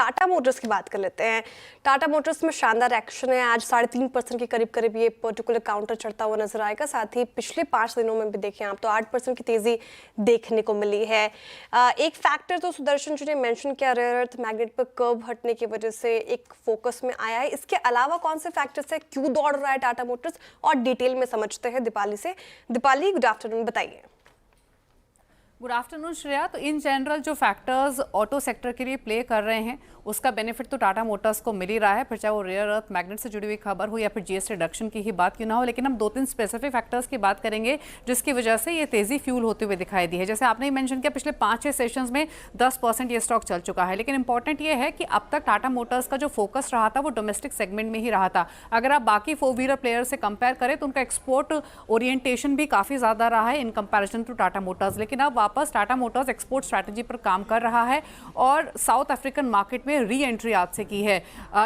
Tata Motors की बात कर लेते हैं। टाटा मोटर्स में शानदार एक्शन है, आज 3.5% के करीब करीब ये पर्टिकुलर काउंटर चढ़ता हुआ नजर आएगा। साथ ही पिछले 5 दिनों में भी देखें आप तो 8% की तेजी देखने को मिली है। एक फैक्टर तो सुदर्शन जी ने मेंशन किया, रेयर अर्थ मैग्नेट पर कर्व हटने की वजह से एक फोकस में आया है। इसके अलावा कौन से फैक्टर्स है, क्यों दौड़ रहा है टाटा मोटर्स, और डिटेल में समझते हैं दीपाली से। दीपाली, गुड आफ्टरनून, बताइए। Good afternoon Shreya. तो इन जनरल जो फैक्टर्स ऑटो सेक्टर के लिए प्ले कर रहे हैं उसका बेनिफिट तो टाटा मोटर्स को मिल ही रहा है, फिर चाहे वो रेयर अर्थ मैग्नेट से जुड़ी हुई खबर हो या फिर जीएसटी रिडक्शन की ही बात क्यों ना हो। लेकिन हम 2-3 स्पेसिफिक फैक्टर्स की बात करेंगे जिसकी वजह से ये तेजी फ्यूल होते हुए दिखाई दी है। जैसे आपने मेंशन किया, पिछले 5-6 सेशंस में 10% ये स्टॉक चल चुका है। लेकिन इंपॉर्टेंट ये है कि अब तक टाटा मोटर्स का जो फोकस रहा था वो डोमेस्टिक सेगमेंट में ही रहा था। अगर आप बाकी 4 व्हीलर प्लेयर से कंपेयर करें तो उनका एक्सपोर्ट ओरिएंटेशन भी काफ़ी ज़्यादा रहा है in comparison to Tata Motors. लेकिन अब वापस टाटा मोटर्स एक्सपोर्ट स्ट्रैटेजी पर काम कर रहा है और साउथ अफ्रीकन मार्केट में री एंट्री आज से की है।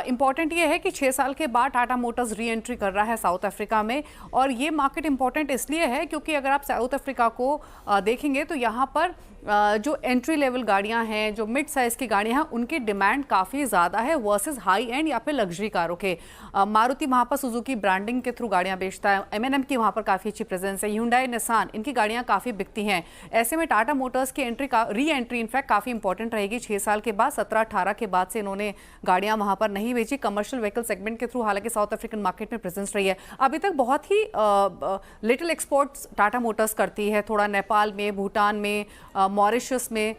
इंपॉर्टेंट ये है कि 6 साल के बाद टाटा मोटर्स री एंट्री कर रहा है साउथ अफ्रीका में। और ये मार्केट इंपॉर्टेंट इसलिए है क्योंकि अगर आप साउथ अफ्रीका को देखेंगे तो यहाँ पर जो एंट्री लेवल गाड़ियां हैं, जो मिड साइज़ की गाड़ियां हैं, उनकी डिमांड काफ़ी ज़्यादा है वर्सेस हाई एंड या फिर लग्जरी कारों के। मारुति वहाँ पर सुजुकी ब्रांडिंग के थ्रू गाड़ियां बेचता है, एमएनएम की वहाँ पर काफ़ी अच्छी प्रेजेंस है, ह्यूंडई निसान इनकी गाड़ियां काफ़ी बिकती हैं। ऐसे में टाटा मोटर्स की री एंट्री इनफैक्ट काफ़ी इंपॉर्टेंट रहेगी 6 साल के बाद। 17-18 के बाद से इन्होंने गाड़ियाँ वहाँ पर नहीं बेची कमर्शियल व्हीकल सेगमेंट के थ्रू, हालांकि साउथ अफ्रीकन मार्केट में प्रेजेंस रही है। अभी तक बहुत ही लिटिल एक्सपोर्ट्स टाटा मोटर्स करती है, थोड़ा नेपाल में, भूटान में, मॉरिशस में।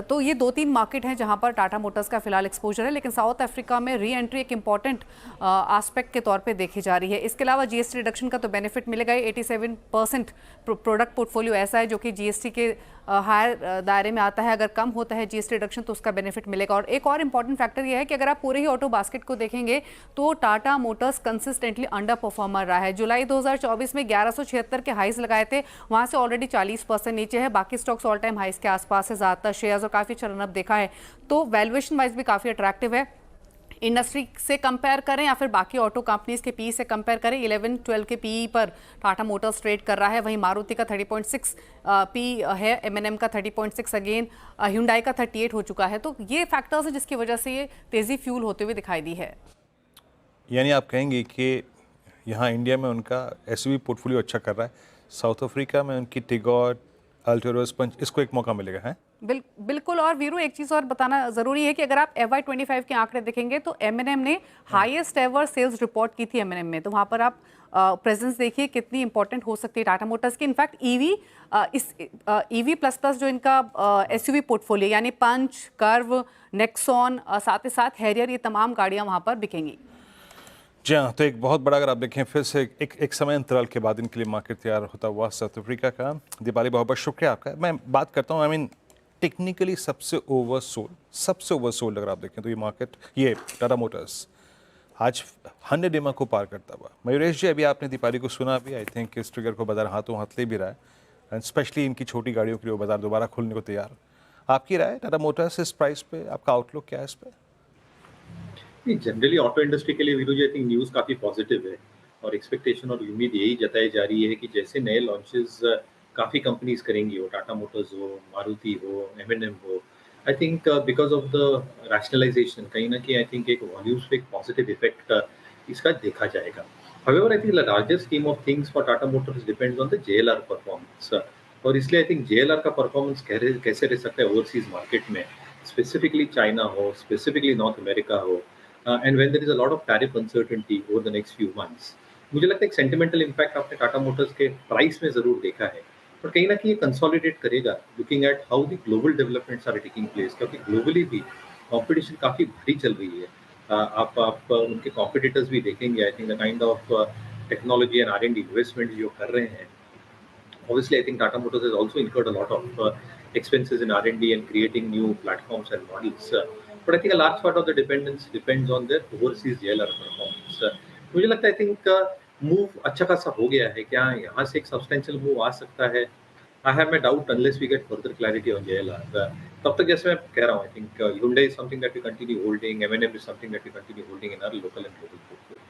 तो ये 2-3 मार्केट हैं जहां पर टाटा मोटर्स का फिलहाल एक्सपोजर है। लेकिन साउथ अफ्रीका में री एंट्री एक इंपॉर्टेंट एस्पेक्ट के तौर पे देखी जा रही है। इसके अलावा जीएसटी रिडक्शन का तो बेनिफिट मिलेगा ही। 87% प्रोडक्ट पोर्टफोलियो ऐसा है जो कि जीएसटी के हायर दायरे में आता है। अगर कम होता है जीएसटी रिडक्शन तो उसका बेनिफिट मिलेगा। और एक और इंपॉर्टेंट फैक्टर यह है कि अगर आप पूरे ही ऑटो बास्केट को देखेंगे तो Tata Motors consistently under performer रहा है। जुलाई 2024 में 1176 के हाइज लगाए थे, वहां से ऑलरेडी 40% नीचे है। बाकी स्टॉक्स ऑल टाइम हाइज के आसपास है, ज़्यादातर शेयर्स, और काफ़ी अच्छा रनअप देखा है। तो वैल्यूएशन वाइज भी काफ़ी अट्रैक्टिव है। इंडस्ट्री से कंपेयर करें या फिर बाकी ऑटो कंपनीज के पी से कंपेयर करें, 11-12 के पी पर टाटा मोटर्स ट्रेड कर रहा है। वहीं मारुति का 30.6 पी है, एमएनएम का 30.6, अगेन ह्यूंडई का 38 हो चुका है। तो ये फैक्टर्स है जिसकी वजह से ये तेजी फ्यूल होते हुए दिखाई दी है। यानी आप कहेंगे कि यहाँ इंडिया में उनका एसयूवी पोर्टफोलियो अच्छा कर रहा है, साउथ अफ्रीका में उनकी टिगोर, अल्टोरोस, पंच, इसको एक मौका मिलेगा है? बिल्कुल। और वीरू, एक चीज़ और बताना ज़रूरी है कि अगर आप FY25 के आंकड़े देखेंगे तो एमएनएम ने हाईएस्ट एवर सेल्स रिपोर्ट की थी एमएनएम में। तो वहाँ पर आप प्रेजेंस देखिए कितनी इंपॉर्टेंट हो सकती है टाटा मोटर्स की। इनफैक्ट ईवी प्लस प्लस जो इनका एसयूवी पोर्टफोलियो यानी पंच, कर्व, नेक्सॉन, साथ ही साथ हैरियर, ये तमाम गाड़ियाँ वहाँ पर बिकेंगी। जी हाँ, तो एक बहुत बड़ा, अगर आप देखें फिर से एक समय अंतराल के बाद इनके लिए मार्केट तैयार होता हुआ साउथ अफ्रीका का। दीपाली, बहुत बहुत शुक्रिया आपका। मैं बात करता हूँ, आई मीन टेक्निकली सबसे ओवरसोल्ड अगर आप देखें तो ये मार्केट, ये टाटा मोटर्स आज 100 EMA को पार करता हुआ। मयूरेश जी, अभी आपने दीपाली को सुना भी, आई थिंक इस ट्रिगर को बाजार हाथों हाथ ले भी रहा है, एंड स्पेशली इनकी छोटी गाड़ियों के लिए बाजार दोबारा खोलने को तैयार। आपकी राय, टाटा मोटर्स इस प्राइस पे आपका आउटलुक क्या है इस पर? जनरली ऑटो इंडस्ट्री के लिए वीरू जी आई थिंक न्यूज़ काफ़ी पॉजिटिव है और एक्सपेक्टेशन और उम्मीद यही जताई जा रही है कि जैसे नए लॉन्चेस काफ़ी कंपनीज करेंगी, वो टाटा मोटर्स हो, मारुति हो, एमएनएम हो, I think because of the rationalisation कहीं ना कहीं आई थिंक एक वॉल्यूम्स पे एक पॉजिटिव इफेक्ट इसका देखा जाएगा। However, I think the largest scheme of things for Tata Motors depends on the JLR performance. और इसलिए आई थिंक JLR का परफॉर्मेंस कैसे रह सकता है ओवरसीज मार्केट में, स्पेसिफिकली चाइना हो, स्पेसिफिकली नॉर्थ अमेरिका हो, and when there is a lot of tariff uncertainty over the next few months. मुझे लगता है एक सेंटिमेंटल इम्पैक्ट आपने टाटा मोटर्स के प्राइस में जरूर देखा है, पर कहीं ना कहीं ये कंसोलिडेट करेगा looking at how the global developments are taking place, क्योंकि ग्लोबली भी कंपटीशन काफ़ी भारी चल रही है। आप उनके कॉम्पिटिटर्स भी देखेंगे, I think the kind of technology and R&D investment जो कर रहे हैं, obviously I think Tata Motors has also incurred a lot of expenses in R&D and creating new platforms and models, but I think a large part of the dependence depends on their overseas JLR performance. मुझे लगता है I think move अच्छा खासा हो गया है, क्या यहाँ से एक सब्सटेंशियल मूव आ सकता है? I have my doubt unless we get further clarity on JLR. तब तक जैसे मैं कह रहा हूँ, I think Hyundai is something that we continue holding, M&M is something that we continue holding in our local and global portfolio.